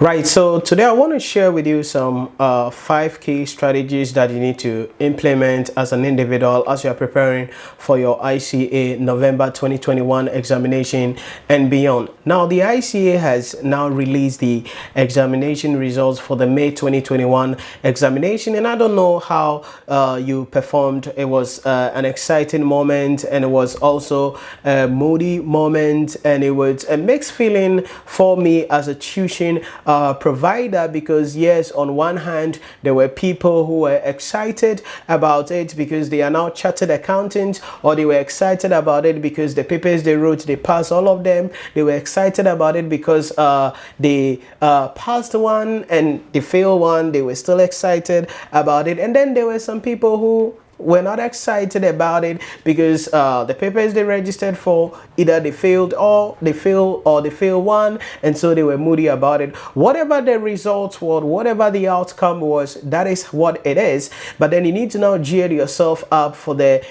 Right, so today I want to share with you some 5 key strategies that you need to implement as an individual as you are preparing for your ICA November 2021 examination and beyond. Now, the ICA has now released the examination results for the May 2021 examination, and I don't know how you performed. It was an exciting moment, and it was also a moody moment, and it was a mixed feeling for me as a tuition provider, because yes, on one hand there were people who were excited about it because they are now chartered accountants, or they were excited about it because the papers they wrote, they passed all of them. They were excited about it because they passed one and they failed one. They were still excited about it. And then there were some people who were not excited about it because the papers they registered for, either they failed or they failed one, and so they were moody about it. Whatever the results were, whatever the outcome was, that is what it is. But then you need to now gear yourself up for the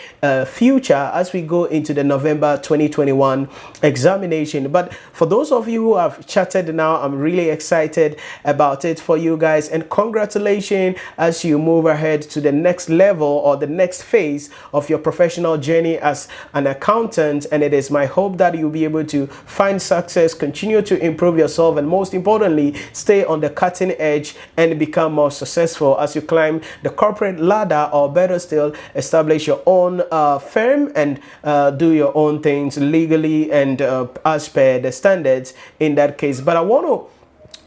future as we go into the November 2021 examination. But for those of you who have chatted now, I'm really excited about it for you guys, and congratulations as you move ahead to the next level or the next phase of your professional journey as an accountant. And it is my hope that you'll be able to find success, continue to improve yourself, and most importantly, stay on the cutting edge and become more successful as you climb the corporate ladder, or better still, establish your own firm and do your own things legally and as per the standards in that case. But I want to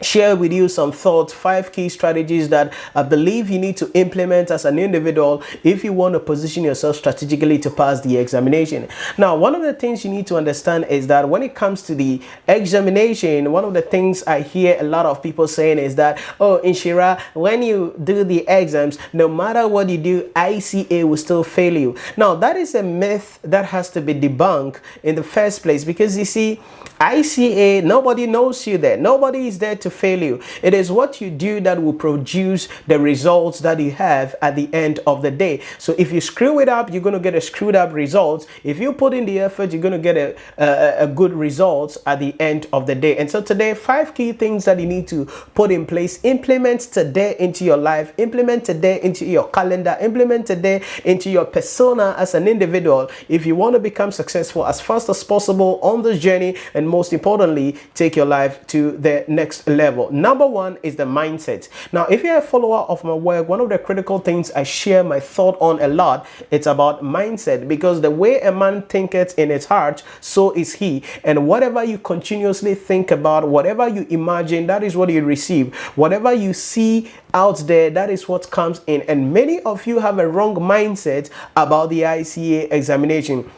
share with you some thoughts, 5 key strategies that I believe you need to implement as an individual if you want to position yourself strategically to pass the examination. Now, one of the things you need to understand is that when it comes to the examination, one of the things I hear a lot of people saying is that, oh, Nhyira, when you do the exams, no matter what you do, ICA will still fail you. Now, that is a myth that has to be debunked in the first place, because you see, ICA, nobody knows you there. Nobody is there to fail you. It is what you do that will produce the results that you have at the end of the day. So if you screw it up, you're going to get a screwed up result. If you put in the effort, you're going to get a good result at the end of the day. And so today, 5 key things that you need to put in place, implement today into your life, implement today into your calendar, implement today into your persona as an individual if you want to become successful as fast as possible on this journey, and most importantly, take your life to the next level. Number 1 is the mindset. Now, if you're a follower of my work, one of the critical things I share my thought on a lot, it's about mindset, because the way a man thinketh in his heart, so is he. And whatever you continuously think about, whatever you imagine, that is what you receive. Whatever you see out there, that is what comes in. And many of you have a wrong mindset about the ICA examination.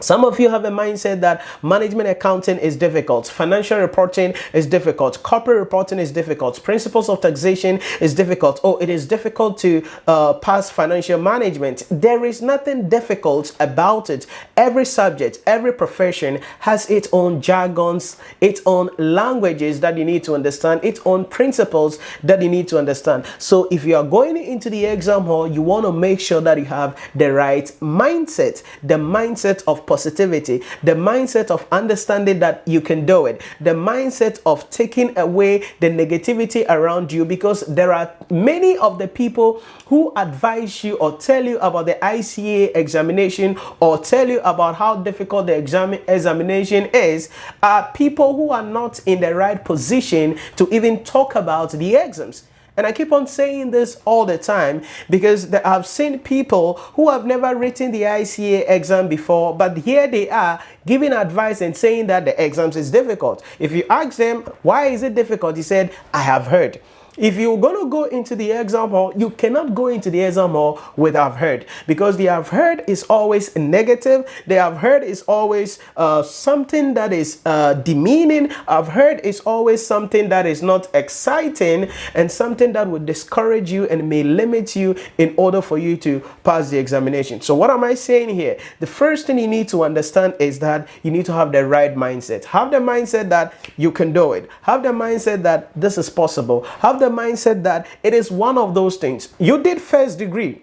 Some of you have a mindset that management accounting is difficult, financial reporting is difficult, corporate reporting is difficult, principles of taxation is difficult. Oh, it is difficult to pass financial management. There is nothing difficult about it. Every subject, every profession has its own jargons, its own languages that you need to understand, its own principles that you need to understand. So if you are going into the exam hall, you want to make sure that you have the right mindset, the mindset of positivity, the mindset of understanding that you can do it, the mindset of taking away the negativity around you, because there are many of the people who advise you or tell you about the ICA examination, or tell you about how difficult the examination is, are people who are not in the right position to even talk about the exams. And I keep on saying this all the time because I've seen people who have never written the ICA exam before, but here they are giving advice and saying that the exams is difficult. If you ask them, why is it difficult? He said, I have heard. If you're going to go into the exam hall, you cannot go into the exam hall with I've heard, because the I've heard is always negative. The I've heard is always something that is demeaning. I've heard is always something that is not exciting, and something that would discourage you and may limit you in order for you to pass the examination. So what am I saying here? The first thing you need to understand is that you need to have the right mindset. Have the mindset that you can do it. Have the mindset that this is possible. Have the mindset that it is one of those things. You did first degree.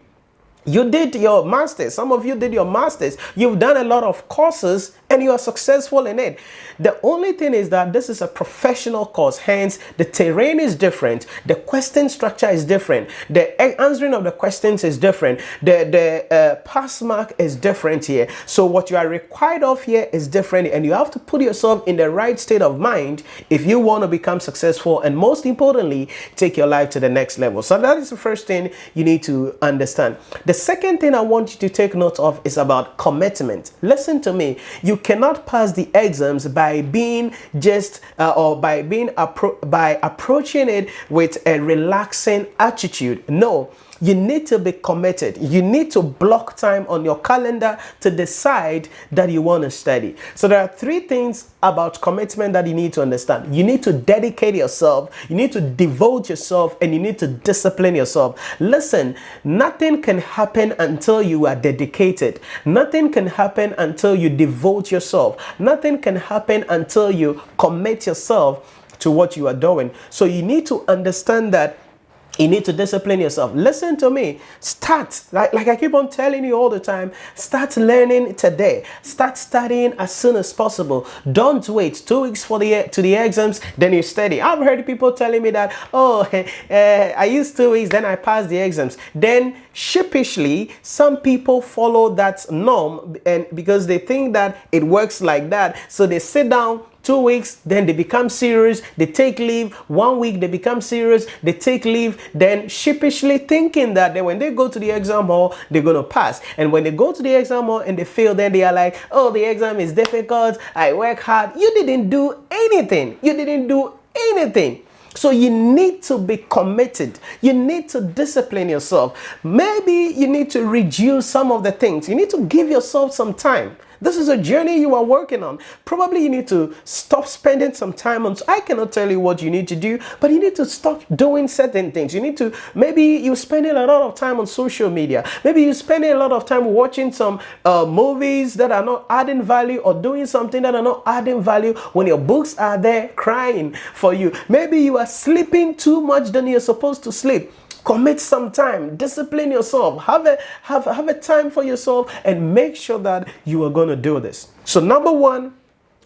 You did your master's. Some of you did your master's. You've done a lot of courses and you are successful in it. The only thing is that this is a professional course, hence the terrain is different, the question structure is different, the answering of the questions is different, the pass mark is different here. So what you are required of here is different, and you have to put yourself in the right state of mind if you want to become successful, and most importantly, take your life to the next level. So that is the first thing you need to understand. The second thing I want you to take note of is about commitment. Listen to me. You cannot pass the exams by being just by approaching it with a relaxing attitude. No, you need to be committed. You need to block time on your calendar to decide that you want to study. So there are three things about commitment that you need to understand. You need to dedicate yourself, you need to devote yourself, and you need to discipline yourself. Listen, nothing can happen until you are dedicated. Nothing can happen until you devote yourself. Nothing can happen until you commit yourself to what you are doing. So you need to understand that you need to discipline yourself. Listen to me. Start, like I keep on telling you all the time, start learning today. Start studying as soon as possible. Don't wait 2 weeks to the exams, then you study. I've heard people telling me that, I used 2 weeks, then I passed the exams. Then sheepishly, some people follow that norm, and because they think that it works like that, so they sit down 2 weeks, then they become serious, they take leave. 1 week, they become serious, they take leave, then sheepishly thinking that then when they go to the exam hall, they're going to pass. And when they go to the exam hall and they fail, then they are like, oh, the exam is difficult, I work hard. You didn't do anything. You didn't do anything. So you need to be committed. You need to discipline yourself. Maybe you need to reduce some of the things. You need to give yourself some time. This is a journey you are working on. Probably you need to stop spending some time on, I cannot tell you what you need to do, but you need to stop doing certain things. You need to, maybe you're spending a lot of time on social media. Maybe you're spending a lot of time watching some movies that are not adding value, or doing something that are not adding value when your books are there crying for you. Maybe you are sleeping too much than you're supposed to sleep. Commit some time, discipline yourself, have a time for yourself, and make sure that you are going to do this. So number one,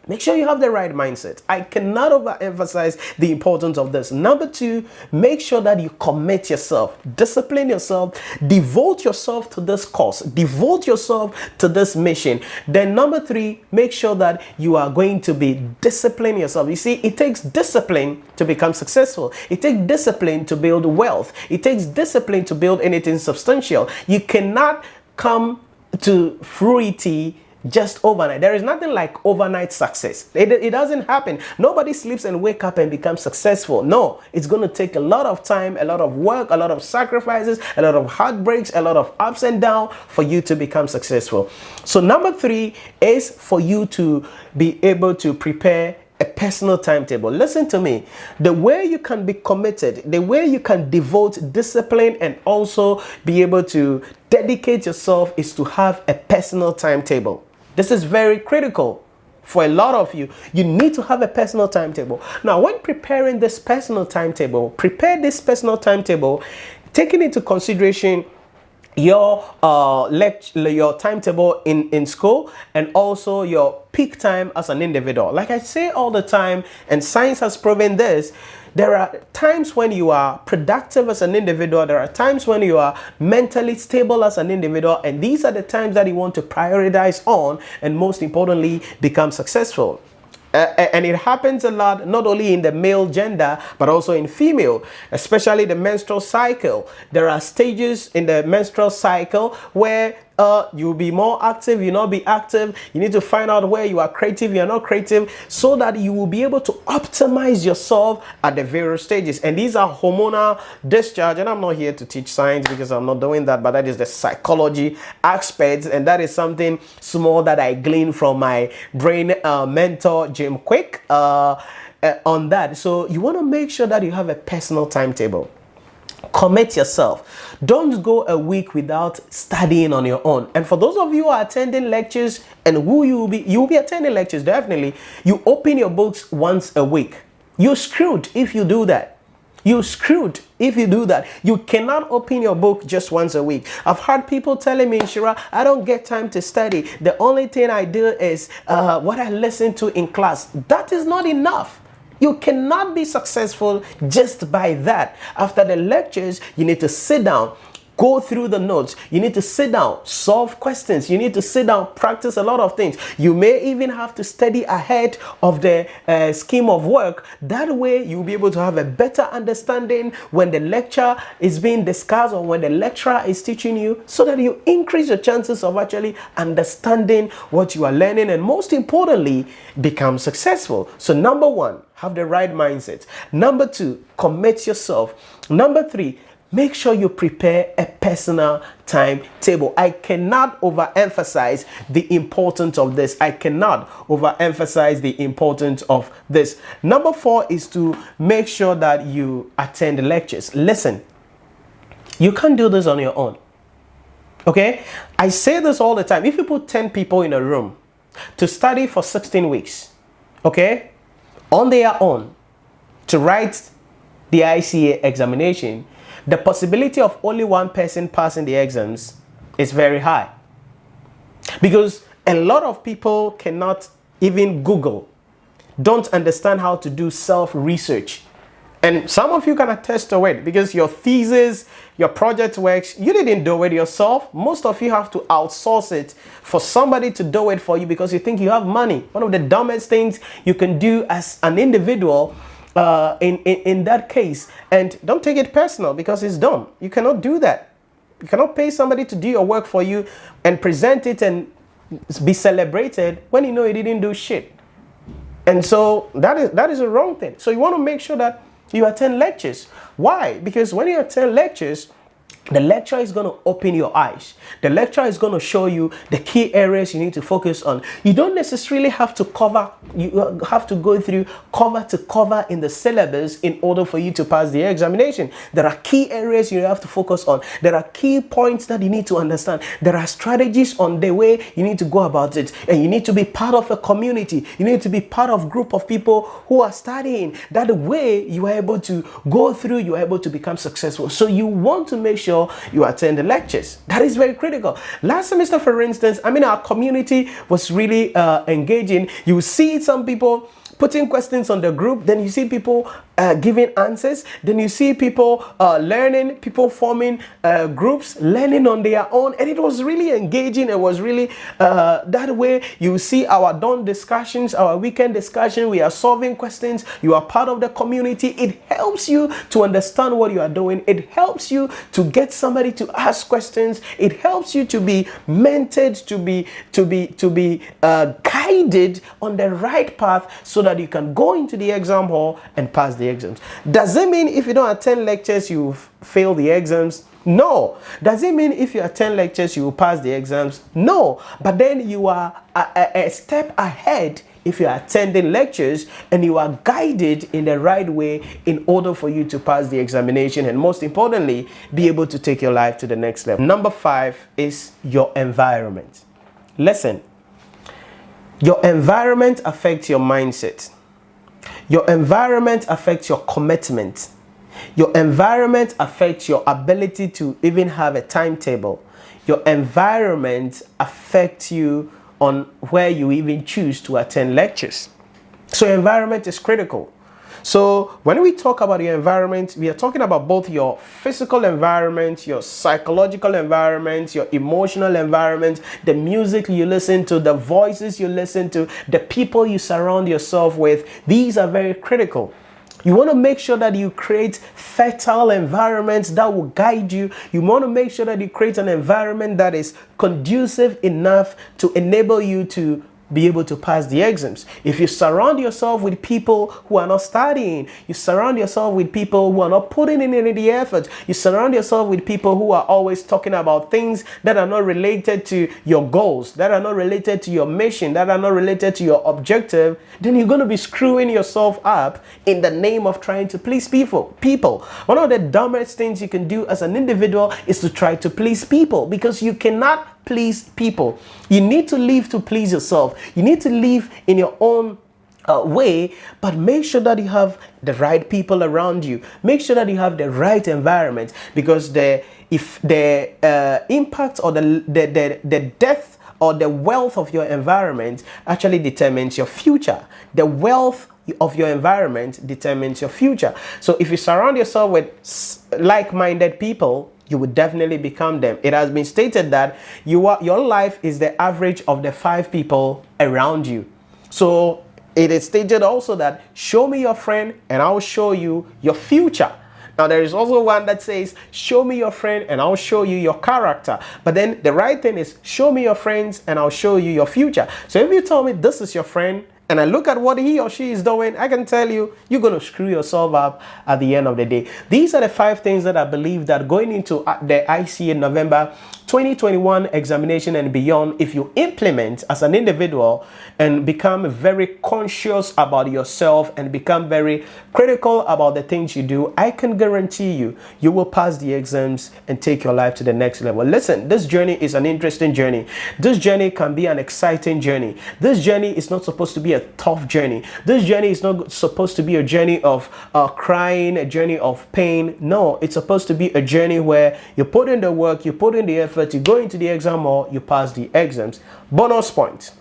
make sure you have the right mindset. I cannot overemphasize the importance of this. Number two, make sure that you commit yourself, discipline yourself, devote yourself to this course, devote yourself to this mission. Then number three, make sure that you are going to be disciplining yourself. You see, it takes discipline to become successful. It takes discipline to build wealth. It takes discipline to build anything substantial. You cannot come to fruity just overnight. There is nothing like overnight success. It doesn't happen. Nobody sleeps and wake up and becomes successful. No, it's going to take a lot of time, a lot of work, a lot of sacrifices, a lot of heartbreaks, a lot of ups and downs for you to become successful. So number three is for you to be able to prepare a personal timetable. Listen to me. The way you can be committed, the way you can devote discipline and also be able to dedicate yourself is to have a personal timetable. This is very critical for a lot of you. You need to have a personal timetable. Now, when preparing this personal timetable, prepare this personal timetable taking into consideration your your timetable in school, and also your peak time as an individual. Like I say all the time, and science has proven this, there are times when you are productive as an individual, there are times when you are mentally stable as an individual, and these are the times that you want to prioritize on, and most importantly, become successful. And it happens a lot, not only in the male gender, but also in female, especially the menstrual cycle. There are stages in the menstrual cycle where you'll be more active, you'll not be active. You need to find out where you are creative, you're not creative, so that you will be able to optimize yourself at the various stages. And these are hormonal discharge. And I'm not here to teach science because I'm not doing that, but that is the psychology aspect. And that is something small that I gleaned from my brain mentor, Jim Quick, on that. So you want to make sure that you have a personal timetable. Commit yourself. Don't go a week without studying on your own. And for those of you who are attending lectures, and who you will be attending lectures, definitely, you open your books once a week. You're screwed if you do that. You screwed if you do that. You cannot open your book just once a week. I've heard people telling me, Nhyira, I don't get time to study. The only thing I do is what I listen to in class. That is not enough. You cannot be successful just by that. After the lectures, you need to sit down, go through the notes. You need to sit down, solve questions. You need to sit down, practice a lot of things. You may even have to study ahead of the scheme of work. That way, you'll be able to have a better understanding when the lecture is being discussed or when the lecturer is teaching you, so that you increase your chances of actually understanding what you are learning, and most importantly, become successful. So number one, have the right mindset. Number two, commit yourself. Number three, make sure you prepare a personal timetable. I cannot overemphasize the importance of this. I cannot overemphasize the importance of this. Number four is to make sure that you attend lectures. Listen, you can't do this on your own. Okay? I say this all the time. If you put 10 people in a room to study for 16 weeks, okay, on their own, to write the ICA examination, the possibility of only one person passing the exams is very high, because a lot of people cannot even Google, don't understand how to do self-research. And some of you can attest to it, because your thesis, your project works, you didn't do it yourself. Most of you have to outsource it for somebody to do it for you because you think you have money. One of the dumbest things you can do as an individual in that case, and don't take it personal because it's dumb. You cannot do that. You cannot pay somebody to do your work for you and present it and be celebrated when you know you didn't do shit. And so that is a wrong thing. So you want to make sure that you attend lectures. Why? Because when you attend lectures, the lecturer is going to open your eyes. The lecturer is going to show you the key areas you need to focus on. You don't necessarily have to cover, you have to go through cover to cover in the syllabus in order for you to pass the examination. There are key areas you have to focus on. There are key points that you need to understand. There are strategies on the way you need to go about it. And you need to be part of a community. You need to be part of a group of people who are studying. That way you are able to go through, you are able to become successful. So you want to make sure you attend the lectures. That is very critical. Last semester, for instance, our community was really engaging. You see some people putting questions on the group, then you see people giving answers, then you see people learning, people forming groups, learning on their own, and it was really engaging. It was really that way. You see our dawn discussions, our weekend discussion, we are solving questions, you are part of the community. It helps you to understand what you are doing. It helps you to get somebody to ask questions. It helps you to be mentored, to be guided on the right path, so that you can go into the exam hall and pass the exams. Does it mean if you don't attend lectures you fail the exams? No. Does it mean if you attend lectures you will pass the exams? No. But then you are a step ahead if you are attending lectures and you are guided in the right way in order for you to pass the examination, and most importantly, be able to take your life to the next level. Number 5 is your environment. Listen, your environment affects your mindset. Your environment affects your commitment. Your environment affects your ability to even have a timetable. Your environment affects you on where you even choose to attend lectures. So environment is critical. So when we talk about your environment, we are talking about both your physical environment, your psychological environment, your emotional environment, the music you listen to, the voices you listen to, the people you surround yourself with. These are very critical. You want to make sure that you create fertile environments that will guide you. You want to make sure that you create an environment that is conducive enough to enable you to be able to pass the exams. If you surround yourself with people who are not studying, you surround yourself with people who are not putting in any effort, you surround yourself with people who are always talking about things that are not related to your goals, that are not related to your mission, that are not related to your objective, then you're going to be screwing yourself up in the name of trying to please people. One of the dumbest things you can do as an individual is to try to please people, because you cannot please people. You need to live to please yourself. You need to live in your own way, but make sure that you have the right people around you. Make sure that you have the right environment, because the impact or the depth or the wealth of your environment actually determines your future. The wealth of your environment determines your future. So if you surround yourself with like-minded people, you would definitely become them. It has been stated that your life is the average of the 5 people around you. So it is stated also that show me your friend and I'll show you your future. Now there is also one that says show me your friend and I'll show you your character. But then the right thing is show me your friends and I'll show you your future. So if you tell me this is your friend and I look at what he or she is doing, I can tell you, you're going to screw yourself up at the end of the day. These are the 5 things that I believe that going into the ICA November 2021 examination and beyond, if you implement as an individual and become very conscious about yourself and become very critical about the things you do, I can guarantee you, you will pass the exams and take your life to the next level. Listen, this journey is an interesting journey. This journey can be an exciting journey. This journey is not supposed to be a tough journey. This journey is not supposed to be a journey of crying, a journey of pain. No, it's supposed to be a journey where you put in the work, you put in the effort, you go into the exam hall, you pass the exams. Bonus point.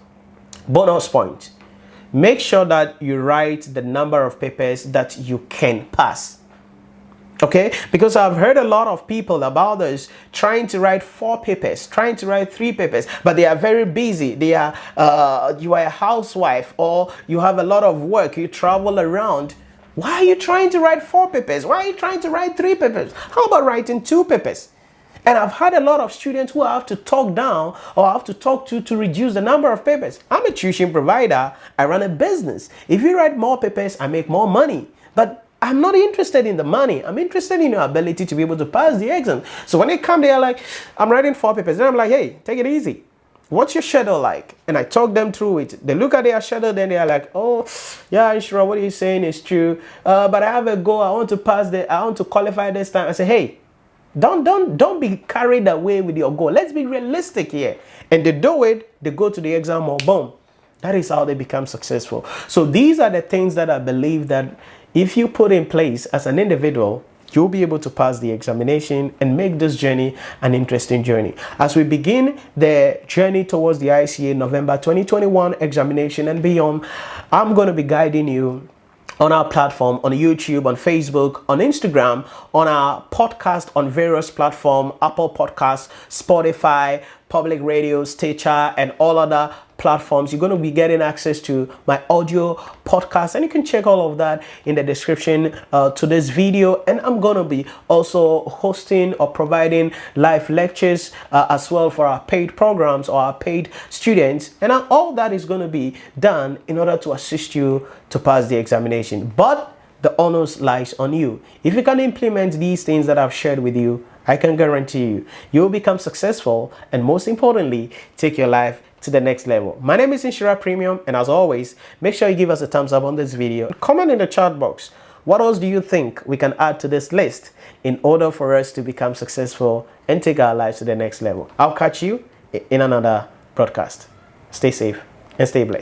Make sure that you write the number of papers that you can pass. Okay, because I've heard a lot of people about this trying to write 4 papers, trying to write 3 papers, but they are very busy. They are, you are a housewife or you have a lot of work, you travel around. Why are you trying to write 4 papers? Why are you trying to write 3 papers? How about writing 2 papers? And I've had a lot of students who I have to talk down or I have to talk to reduce the number of papers. I'm a tuition provider. I run a business. If you write more papers, I make more money. But I'm not interested in the money. I'm interested in your ability to be able to pass the exam. So when they come, they are like, I'm writing 4 papers. Then I'm like, hey, take it easy. What's your schedule like? And I talk them through it. They look at their schedule, then they are like, oh, yeah, Nhyira, what you're saying is true. But I have a goal. I want to pass I want to qualify this time. I say, hey, don't be carried away with your goal. Let's be realistic here. And they do it, they go to the exam or boom. That is how they become successful. So these are the things that I believe that if you put in place as an individual, you'll be able to pass the examination and make this journey an interesting journey. As we begin the journey towards the ICA November 2021 examination and beyond, I'm going to be guiding you on our platform, on YouTube, on Facebook, on Instagram, on our podcast on various platforms, Apple Podcasts, Spotify, Public Radio, Stitcher, and all other platforms. You're going to be getting access to my audio podcast, and you can check all of that in the description to this video. And I'm going to be also hosting or providing live lectures as well for our paid programs or our paid students. And all that is going to be done in order to assist you to pass the examination. But the onus lies on you. If you can implement these things that I've shared with you, I can guarantee you will become successful and, most importantly, take your life to the next level. My name is Nhyira Premium, and as always, make sure you give us a thumbs up on this video. Comment in the chat box, what else do you think we can add to this list in order for us to become successful and take our lives to the next level? I'll catch you in another broadcast. Stay safe and stay blessed.